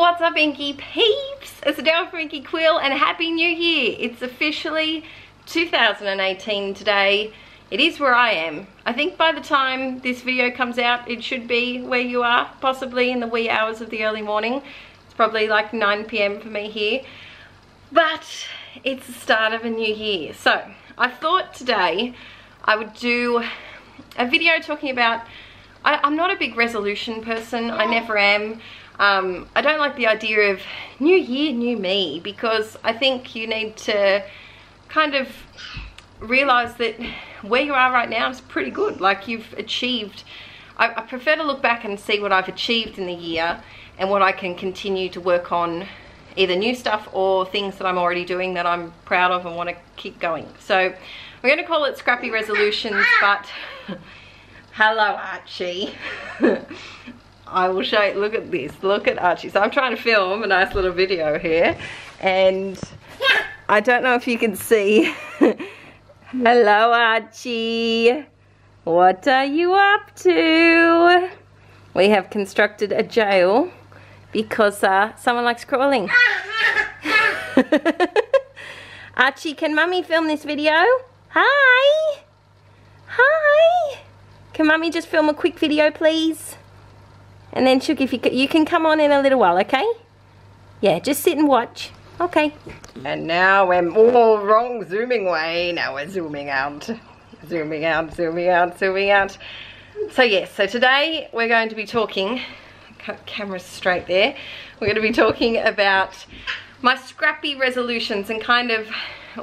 What's up, Inkie peeps? It's Adele from Inkie Quill and Happy New Year. It's officially 2018 today. It is where I am. I think by the time this video comes out, it should be where you are, possibly in the wee hours of the early morning. It's probably like 9 PM for me here. But it's the start of a new year. So I thought today I would do a video talking about, I'm not a big resolution person, I never am. I don't like the idea of new year, new me, because I think you need to kind of realize that where you are right now is pretty good. Like, you've achieved, I prefer to look back and see what I've achieved in the year and what I can continue to work on, either new stuff or things that I'm already doing that I'm proud of and want to keep going. So we're going to call it Scrappy Resolutions, but hello Archie. I will show you, look at this, look at Archie. So I'm trying to film a nice little video here, and I don't know if you can see. Hello Archie, what are you up to? We have constructed a jail because someone likes crawling. Archie, can Mummy film this video? Hi! Hi! Can Mummy just film a quick video, please? And then Shook, if you can come on in a little while, okay? Yeah, just sit and watch. Okay. And now we're all wrong zooming way. Now we're zooming out. Zooming out, zooming out, zooming out. So yes, so today we're going to be talking, camera's straight there. We're going to be talking about my Scrappy resolutions and kind of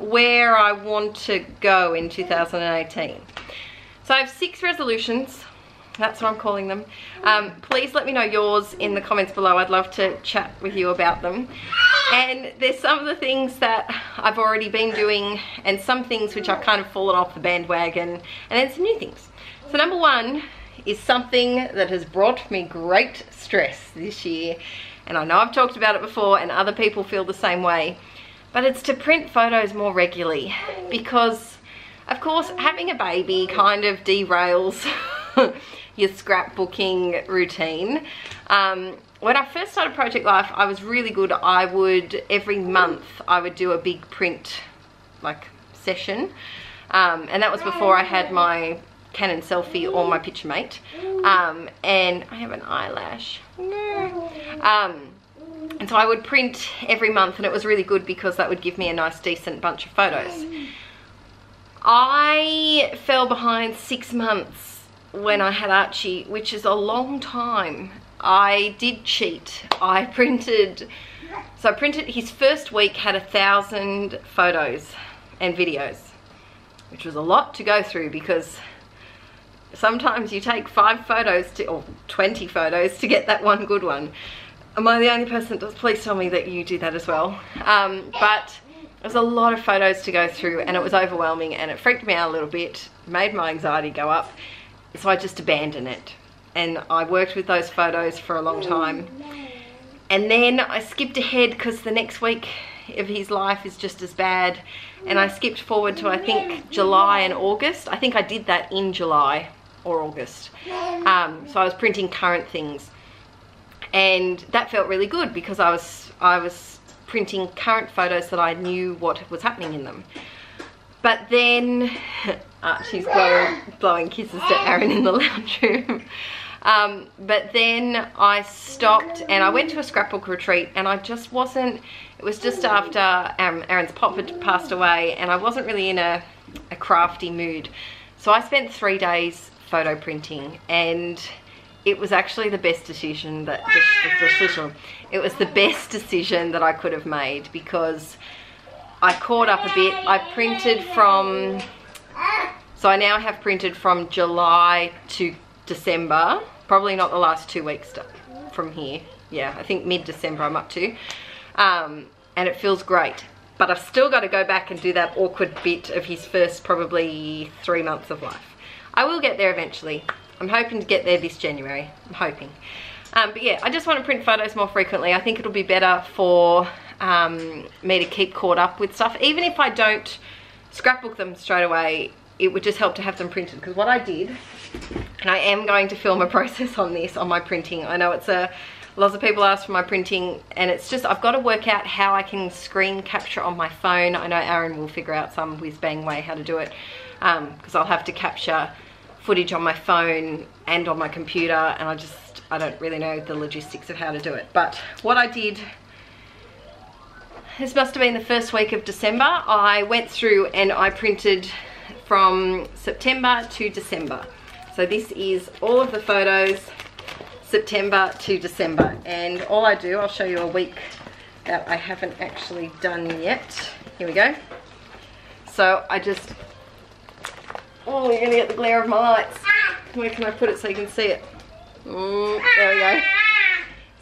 where I want to go in 2018. So I have 6 resolutions. That's what I'm calling them. Please let me know yours in the comments below. I'd love to chat with you about them. And there's some of the things that I've already been doing and some things which I've kind of fallen off the bandwagon, and then some new things. So number 1 is something that has brought me great stress this year. And I know I've talked about it before and other people feel the same way, but it's to print photos more regularly, because of course having a baby kind of derails your scrapbooking routine. When I first started Project Life, I was really good. I would, every month, I would do a big print like session. And that was before I had my Canon selfie or my picture mate. And I have an eyelash. And so I would print every month, and it was really good because that would give me a nice decent bunch of photos. I fell behind 6 months when I had Archie, which is a long time. I did cheat. I printed his first week had 1,000 photos and videos, which was a lot to go through, because sometimes you take 5 photos or 20 photos to get that one good one. Am I the only person that does? Please tell me that you do that as well. But it was a lot of photos to go through, and it was overwhelming, and it freaked me out a little bit, made my anxiety go up. So I just abandoned it, and I worked with those photos for a long time. And then I skipped ahead because the next week of his life is just as bad, and I skipped forward to, I think, July and August. I think I did that in July or August. So I was printing current things, and that felt really good because I was printing current photos that I knew what was happening in them. But then Archie's blowing kisses to Aaron in the lounge room. But then I stopped and I went to a scrapbook retreat, and I just wasn't, it was just after Aaron's pop had passed away, and I wasn't really in a crafty mood. So I spent 3 days photo printing, and it was actually the best decision that, it was the best decision that I could have made, because I caught up a bit. I printed from, so I now have printed from July to December, probably not the last 2 weeks from here. Yeah, I think mid-December I'm up to. And it feels great. But I've still got to go back and do that awkward bit of his first probably 3 months of life. I will get there eventually. I'm hoping to get there this January. I'm hoping. But yeah, I just want to print photos more frequently. I think it'll be better for me to keep caught up with stuff. Even if I don't scrapbook them straight away, it would just help to have them printed. Because what I did, and I am going to film a process on this, on my printing. I know it's a Lots of people ask for my printing, and it's just, I've got to work out how I can screen capture on my phone. I know Aaron will figure out some whiz bang way how to do it, because I'll have to capture footage on my phone and on my computer, and I don't really know the logistics of how to do it. But what I did, this must have been the first week of December, I went through and I printed from September to December. So this is all of the photos September to December, and all I do, I'll show you a week that I haven't actually done yet. Here we go. So I just, oh, you're gonna get the glare of my lights. Where can I put it so you can see it? There we go.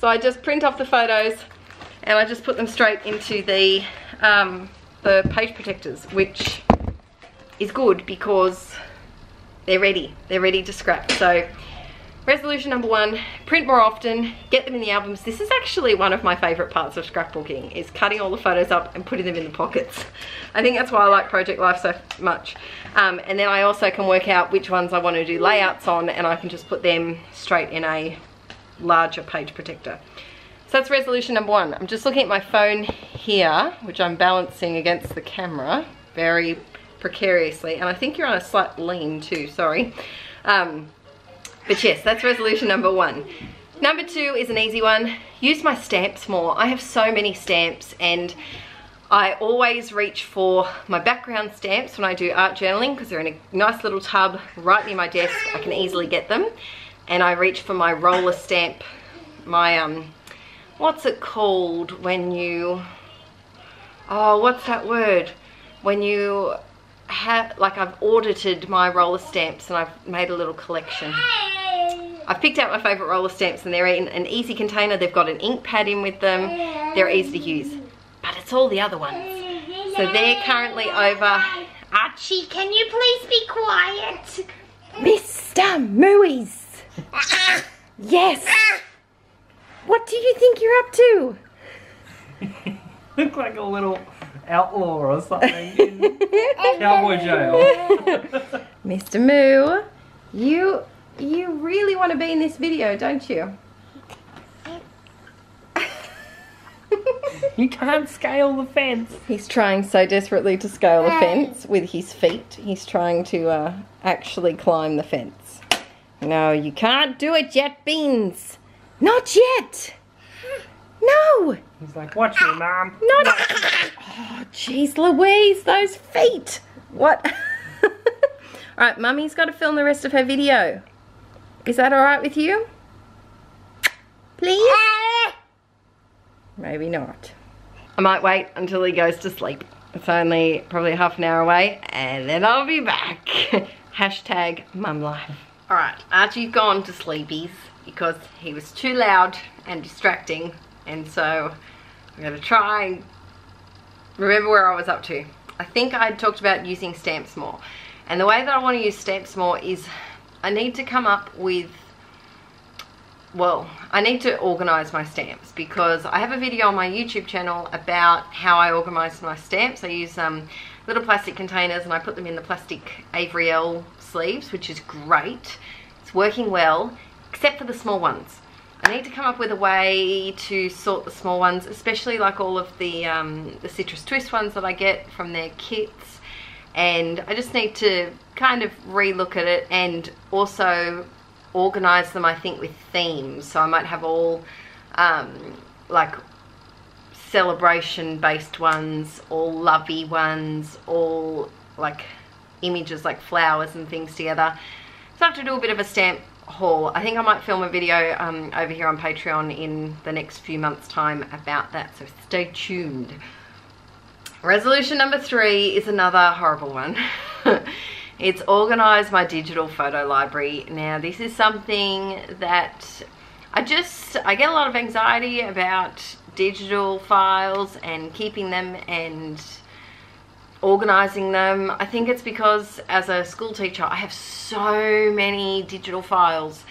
So I just print off the photos and I just put them straight into the page protectors, which is good because they're ready to scrap. So resolution number 1, print more often, get them in the albums. This is actually one of my favourite parts of scrapbooking, is cutting all the photos up and putting them in the pockets. I think that's why I like Project Life so much. And then I also can work out which ones I want to do layouts on, and I can just put them straight in a larger page protector. So that's resolution number 1. I'm just looking at my phone here, which I'm balancing against the camera very precariously, and I think you're on a slight lean too, sorry. But yes, that's resolution number 1. Number 2 is an easy one. Use my stamps more. I have so many stamps, and I always reach for my background stamps when I do art journaling because they're in a nice little tub right near my desk. I can easily get them. And I reach for my roller stamp, my, what's it called when you, oh, what's that word? When you have, like, I've audited my roller stamps and I've made a little collection. I've picked out my favourite roller stamps, and they're in an easy container. They've got an ink pad in with them. They're easy to use. But it's all the other ones. So they're currently over. Archie, can you please be quiet? Mr. Mooies. Yes. What do you think you're up to? Look like a little outlaw or something in cowboy jail. Mr. Moo, you really want to be in this video, don't you? You can't scale the fence. He's trying so desperately to scale the fence with his feet. He's trying to actually climb the fence. No, you can't do it yet, Beans. Not yet. No. He's like, watch me, Mom. Not. Oh, jeez Louise, those feet. What? Alright, Mummy's got to film the rest of her video. Is that alright with you? Please? Maybe not. I might wait until he goes to sleep. It's only probably half an hour away, and then I'll be back. Hashtag mum life. Alright, Archie's gone to sleepies because he was too loud and distracting, and so I'm going to try and remember where I was up to. I think I talked about using stamps more, and the way that I want to use stamps more is I need to come up with, well, I need to organise my stamps, because I have a video on my YouTube channel about how I organise my stamps. I use little plastic containers and I put them in the plastic Avery L sleeves, which is great. It's working well, except for the small ones. I need to come up with a way to sort the small ones, especially like all of the Citrus Twist ones that I get from their kits. And I just need to kind of re-look at it and also organise them, I think, with themes. So I might have all like celebration based ones, all lovey ones, all like images like flowers and things together. So I have to do a bit of a stamp haul. I think I might film a video over here on Patreon in the next few months' time about that, so stay tuned. Resolution number 3 is another horrible one. It's organise my digital photo library. Now this is something that I get a lot of anxiety about digital files and keeping them and organising them. I think it's because as a school teacher I have so many digital files,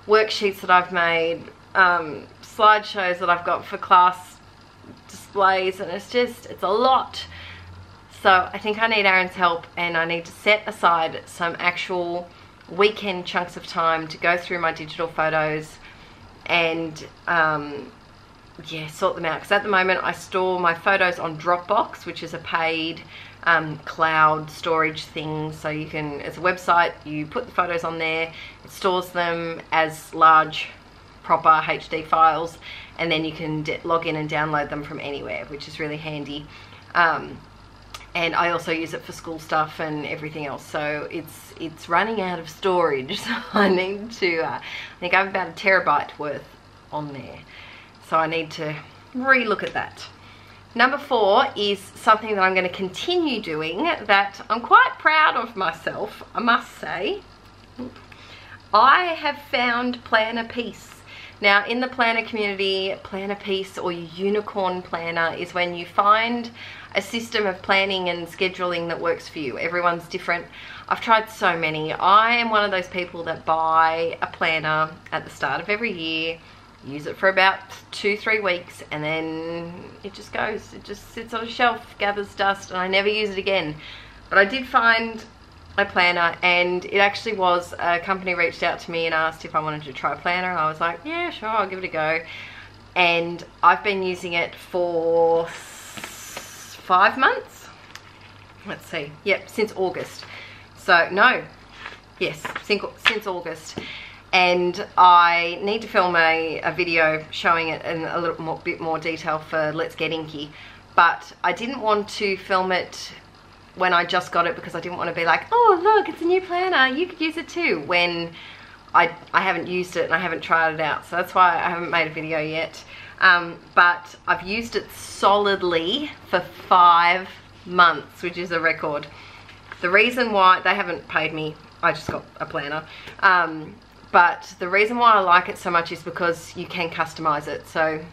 worksheets that I've made, slideshows that I've got for class displays, and it's a lot. So I think I need Aaron's help, and I need to set aside some actual weekend chunks of time to go through my digital photos and yeah, sort them out, because at the moment I store my photos on Dropbox, which is a paid cloud storage thing. So you can, it's a website, you put the photos on there, it stores them as large proper HD files, and then you can log in and download them from anywhere, which is really handy. And I also use it for school stuff and everything else, so it's running out of storage. So I need to, I think I have about 1 terabyte worth on there, so I need to re-look at that. Number 4 is something that I'm going to continue doing that I'm quite proud of myself, I must say. I have found Planner Peace. Now, in the planner community, Planner Peace or Unicorn Planner is when you find a system of planning and scheduling that works for you. Everyone's different. I've tried so many. I am one of those people that buy a planner at the start of every year, use it for about 2-3 weeks, and then it just goes. It just sits on a shelf, gathers dust, and I never use it again. But I did find a planner, and it actually was, a company reached out to me and asked if I wanted to try a planner, and I was like, yeah, sure, I'll give it a go. And I've been using it for 5 months. Let's see, yep, since August. So no, yes, since August. And I need to film a video showing it in a little bit more detail for Let's Get Inkie, but I didn't want to film it when I just got it, because I didn't want to be like, oh look, it's a new planner, you could use it too, when I haven't used it and I haven't tried it out. So that's why I haven't made a video yet. But I've used it solidly for 5 months, which is a record. The reason why, they haven't paid me, I just got a planner. But the reason why I like it so much is because you can customize it. So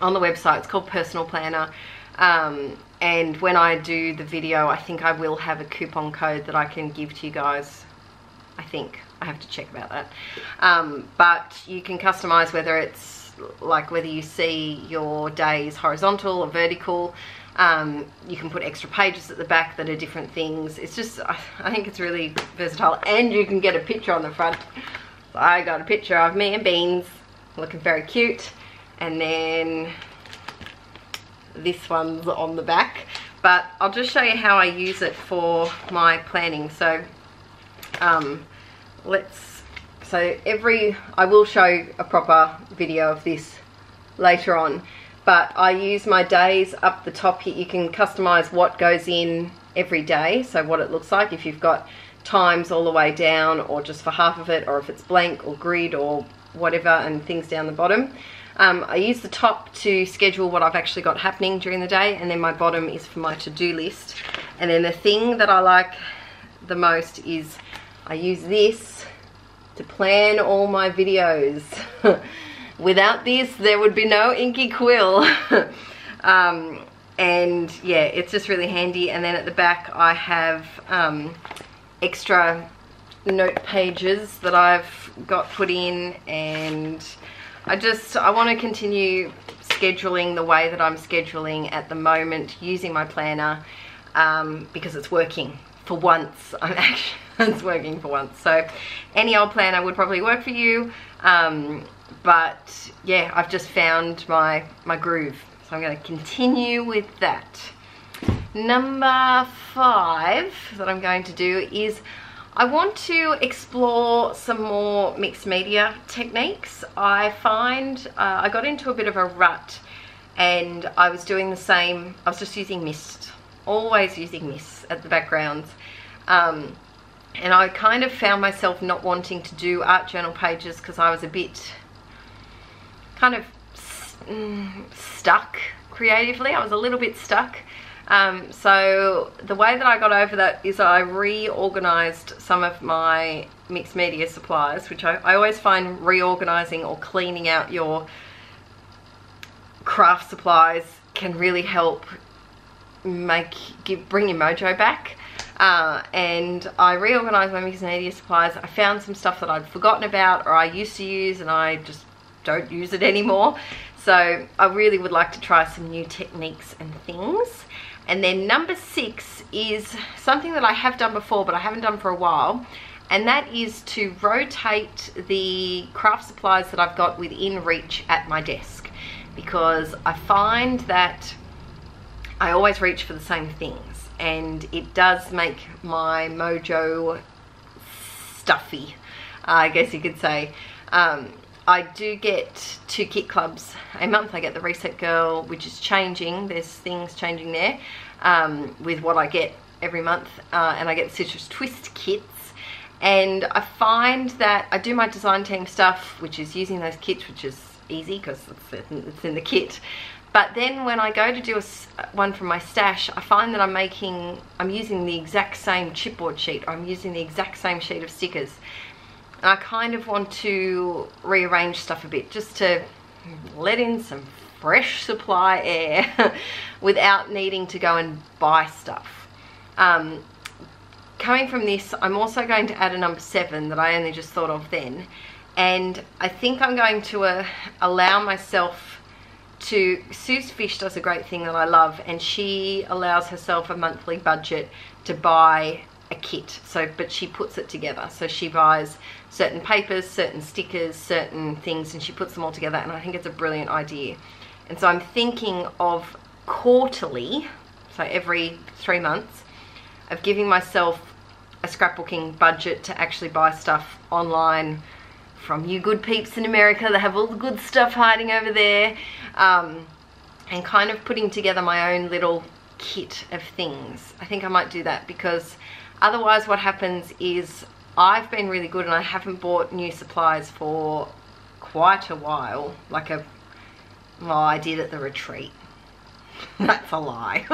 on the website, it's called Personal Planner. And when I do the video, I think I will have a coupon code that I can give to you guys. I think. I have to check about that. But you can customize whether it's like whether you see your days horizontal or vertical. You can put extra pages at the back that are different things. It's just, I think it's really versatile, and you can get a picture on the front. So I got a picture of me and Beans looking very cute, and then this one's on the back. But I'll just show you how I use it for my planning. So I will show a proper video of this later on, but I use my days up the top here. You can customize what goes in every day, so what it looks like, if you've got times all the way down, or just for half of it, or if it's blank or grid or whatever, and things down the bottom. I use the top to schedule what I've actually got happening during the day, and then my bottom is for my to-do list. And then the thing that I like the most is I use this to plan all my videos. Without this, there would be no Inkie Quill. And yeah, it's just really handy. And then at the back I have extra note pages that I've got put in, and I want to continue scheduling the way that I'm scheduling at the moment, using my planner, because it's working for once. It's working for once. So any old planner would probably work for you, but yeah, I've just found my groove, so I'm going to continue with that. Number 5 that I'm going to do is I want to explore some more mixed media techniques. I find I got into a bit of a rut, and I was doing the same. I was just using mist, always using mist at the backgrounds, and I kind of found myself not wanting to do art journal pages because I was a bit kind of stuck creatively. I was a little bit stuck. So the way that I got over that is I reorganized some of my mixed media supplies, which I always find reorganizing or cleaning out your craft supplies can really help bring your mojo back. And I reorganized my mixed media supplies. I found some stuff that I'd forgotten about, or I used to use, and I just don't use it anymore. So I really would like to try some new techniques and things. And then number 6 is something that I have done before, but I haven't done for a while, and that is to rotate the craft supplies that I've got within reach at my desk, because I find that I always reach for the same things, and it does make my mojo stuffy, I guess you could say. I do get 2 kit clubs a month. I get the Reset Girl, which is changing. There's things changing there with what I get every month. And I get Citrus Twist kits. And I find that I do my design team stuff, which is using those kits, which is easy because it's in the kit. But then when I go to do one from my stash, I find that I'm using the exact same chipboard sheet. I'm using the exact same sheet of stickers. And I kind of want to rearrange stuff a bit, just to let in some fresh supply air without needing to go and buy stuff. Coming from this, I'm also going to add a number 7 that I only just thought of then. And I think I'm going to allow myself to, Sue's Fish does a great thing that I love, and she allows herself a monthly budget to buy a kit. But she puts it together. So she buys certain papers, certain stickers, certain things, and she puts them all together, and I think it's a brilliant idea. And so I'm thinking of quarterly, so every 3 months, of giving myself a scrapbooking budget to actually buy stuff online from you good peeps in America that have all the good stuff hiding over there, and kind of putting together my own little kit of things. I think I might do that, because otherwise what happens is I've been really good and I haven't bought new supplies for quite a while. Well, I did at the retreat. That's a lie.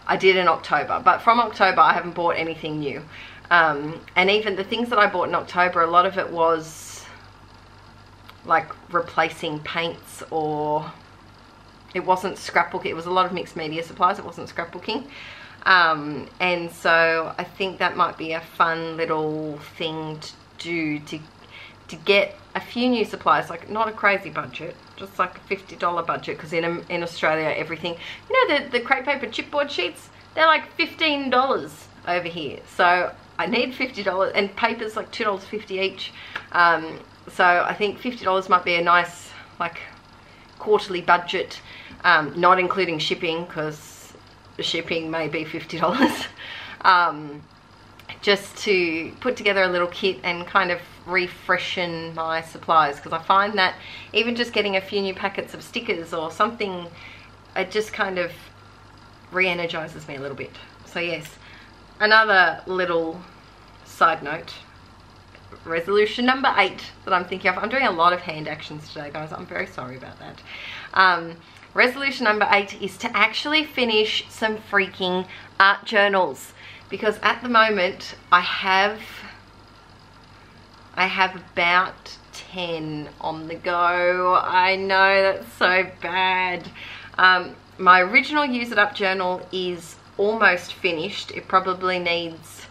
I did in October, but from October I haven't bought anything new. And even the things that I bought in October, a lot of it was like replacing paints, or it wasn't scrapbooking. It was a lot of mixed media supplies. It wasn't scrapbooking. And so I think that might be a fun little thing to do, to get a few new supplies, like not a crazy budget, just like a $50 budget, because in Australia everything, you know, the crepe paper chipboard sheets, they're like $15 over here. So I need $50, and paper's like $2.50 each. So I think $50 might be a nice like quarterly budget, not including shipping, because the shipping may be $50. Just to put together a little kit and kind of refreshen my supplies, because I find that even just getting a few new packets of stickers or something, it just kind of re-energizes me a little bit. So yes, another little side note, resolution number 8 that I'm thinking of. I'm doing a lot of hand actions today, guys. I'm very sorry about that. Resolution number 8 is to actually finish some freaking art journals, because at the moment I have about 10 on the go. I know, that's so bad. My original Use It Up journal is almost finished. It probably needs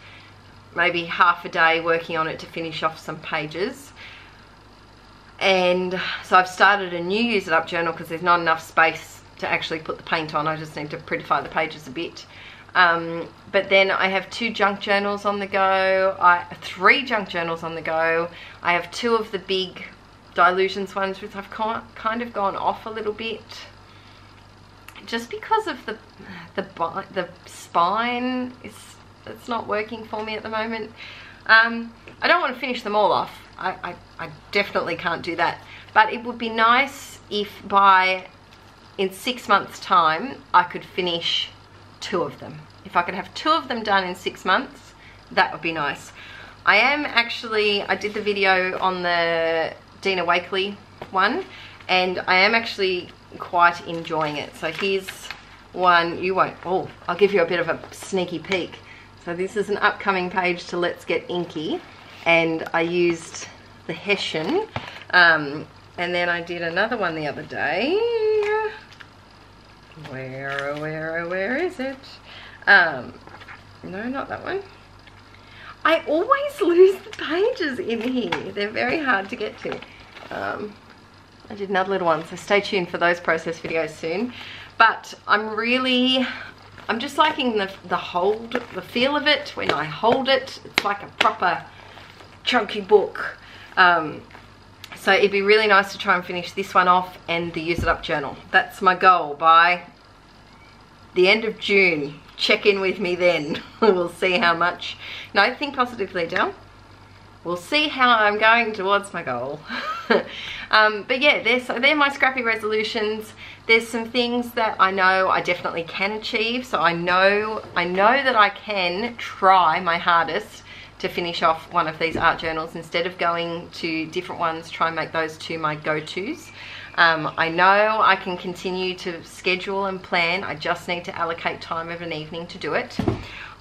maybe half a day working on it to finish off some pages. And so I've started a new Use It Up journal because there's not enough space to actually put the paint on. I just need to prettify the pages a bit. But then I have 2 junk journals on the go, 3 junk journals on the go. I have 2 of the big Dilutions ones, which I've kind of gone off a little bit, just because of the spine. It's not working for me at the moment. I don't want to finish them all off. I definitely can't do that. But it would be nice if in 6 months' time I could finish 2 of them. If I could have 2 of them done in 6 months, that would be nice. I did the video on the Dina Wakley one, and I am actually quite enjoying it. So here's one. I'll give you a bit of a sneaky peek. So this is an upcoming page to Let's Get Inky, and I used the Hessian, and then I did another one the other day. Where is it? No, not that one. I always lose the pages in here. They're very hard to get to. I did another little one, so stay tuned for those process videos soon. But I'm really I'm just liking the hold, the feel of it when I hold it. It's like a proper chunky book. So it'd be really nice to try and finish this one off and the Use It Up journal. That's my goal by the end of June. Check in with me then. We'll see how much. No, think positively, Del. We'll see how I'm going towards my goal. But yeah, they're my Scrappy resolutions. There's some things that I know I definitely can achieve. So I know that I can try my hardest to finish off one of these art journals instead of going to different ones. Try and make those two my go-tos. I know I can continue to schedule and plan. I just need to allocate time of an evening to do it.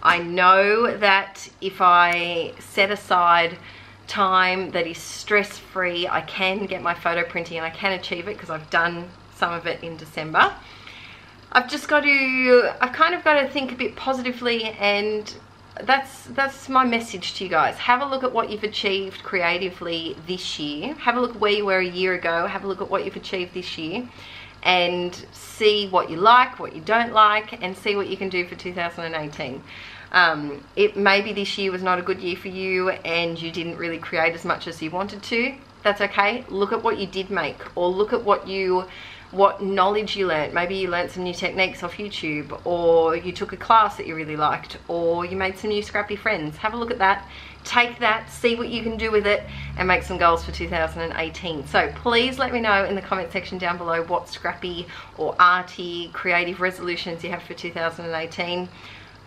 I know that if I set aside time that is stress-free, I can get my photo printing and I can achieve it because I've done some of it in December. I've kind of got to think a bit positively, and that's my message to you guys. Have a look at what you've achieved creatively this year. Have a look where you were a year ago. Have a look at what you've achieved this year and see what you like, what you don't like, and see what you can do for 2018. It maybe this year was not a good year for you and you didn't really create as much as you wanted to. That's okay. Look at what you did make, or look at what knowledge you learned. Maybe you learned some new techniques off YouTube, or you took a class that you really liked, or you made some new Scrappy friends. Have a look at that. Take that, see what you can do with it, and make some goals for 2018. So please let me know in the comment section down below what Scrappy or arty creative resolutions you have for 2018.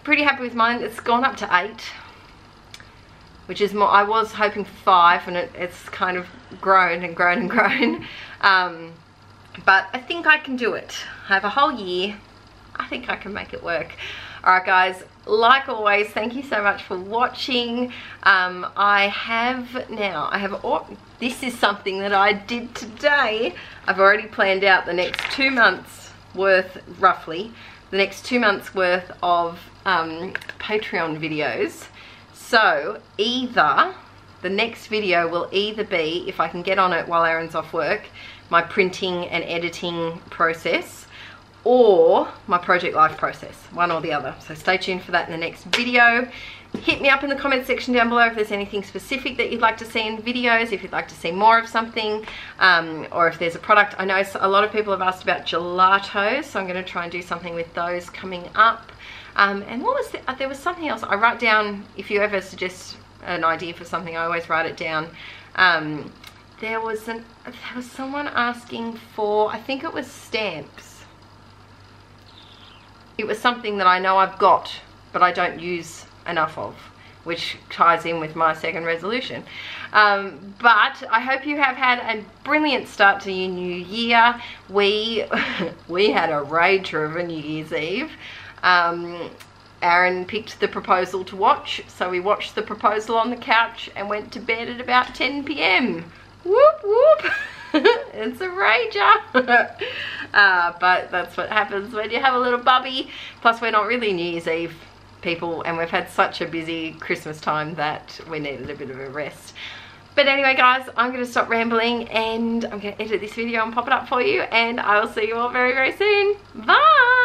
Pretty happy with mine. It's gone up to 8, which is more. I was hoping for 5, and it's kind of grown and grown and grown. But I think I can do it. I have a whole year. I think I can make it work. Alright guys, like always, thank you so much for watching. This is something that I did today. I've already planned out the next 2 months worth, roughly, the next 2 months worth of Patreon videos. So either the next video will either be, if I can get on it while Aaron's off work, my printing and editing process, or my project life process, one or the other. So stay tuned for that in the next video. Hit me up in the comment section down below if there's anything specific that you'd like to see in videos, if you'd like to see more of something, or if there's a product. I know a lot of people have asked about gelatos, so I'm going to try and do something with those coming up. And what was there was something else I write down. If you ever suggest an idea for something, I always write it down. There was someone asking for, I think it was stamps. It was something that I know I've got, but I don't use enough of, which ties in with my second resolution. But I hope you have had a brilliant start to your new year. We had a rager of a New Year's Eve. Aaron picked the proposal to watch, so we watched the proposal on the couch and went to bed at about 10 p.m. Whoop whoop. It's a rager. But that's what happens when you have a little bubby. Plus we're not really New Year's Eve people, and we've had such a busy Christmas time that we needed a bit of a rest. But anyway guys, I'm going to stop rambling and I'm going to edit this video and pop it up for you, and I will see you all very, very soon. Bye.